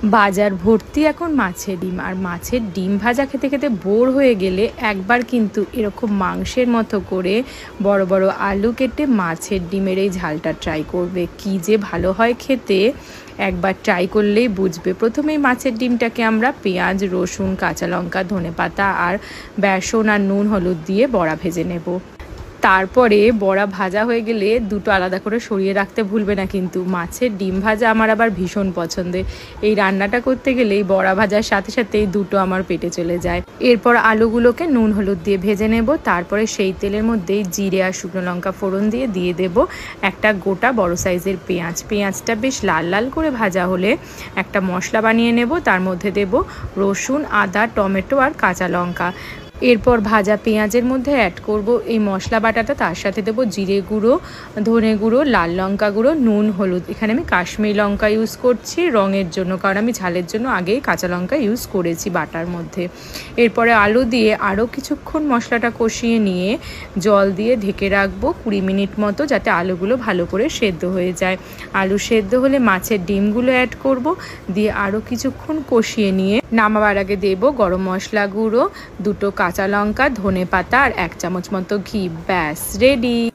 বাজার ভর্তি এখন মাছের ডিম, আর মাছের ডিম ভাজা খেতে খেতে বোর হয়ে গেলে একবার কিন্তু এরকম মাংসের মতো করে বড় বড় আলু কেটে মাছের ডিমের এই ঝালটা ট্রাই করবে। কি যে ভালো হয় খেতে, একবার ট্রাই করলেই বুঝবে। প্রথমেই মাছের ডিমটাকে আমরা পেঁয়াজ, রসুন, কাঁচা লঙ্কা, ধনেপাতা আর বেসন আর নুন হলুদ দিয়ে বড়া ভেজে নেব। তারপরে বড়া ভাজা হয়ে গেলে দুটো আলাদা করে সরিয়ে রাখতে ভুলবে না কিন্তু। মাছের ডিম ভাজা আমার আবার ভীষণ পছন্দের। এই রান্নাটা করতে গেলে এই বড়া ভাজার সাথে সাথে এই দুটো আমার পেটে চলে যায়। এরপর আলুগুলোকে নুন হলুদ দিয়ে ভেজে নেব। তারপরে সেই তেলের মধ্যেই জিরে আর শুকনো লঙ্কা ফোড়ন দিয়ে দেব একটা গোটা বড় সাইজের পেঁয়াজ। পেঁয়াজটা বেশ লাল লাল করে ভাজা হলে একটা মশলা বানিয়ে নেব। তার মধ্যে দেব রসুন, আদা, টমেটো আর কাঁচা লঙ্কা। এরপর ভাজা পেঁয়াজের মধ্যে অ্যাড করব এই মশলা বাটাটা। তার সাথে দেবো জিরে গুঁড়ো, ধনে গুঁড়ো, লাল লঙ্কা গুঁড়ো, নুন, হলুদ। এখানে আমি কাশ্মীরি লঙ্কা ইউজ করছি রঙের জন্য, কারণ আমি ঝালের জন্য আগেই কাঁচা লঙ্কা ইউজ করেছি বাটার মধ্যে। এরপরে আলু দিয়ে আরও কিছুক্ষণ মশলাটা কষিয়ে নিয়ে জল দিয়ে ঢেকে রাখবো 20 মিনিট মতো, যাতে আলুগুলো ভালো করে সেদ্ধ হয়ে যায়। আলু সেদ্ধ হলে মাছের ডিমগুলো অ্যাড করব, দিয়ে আরও কিছুক্ষণ কষিয়ে নিয়ে নামাবার আগে দেব গরম মশলা গুঁড়ো, দুটো কাঁচা লঙ্কা, ধনেপাতা আর 1 চামচ মতো ঘি। ব্যাস রেডি।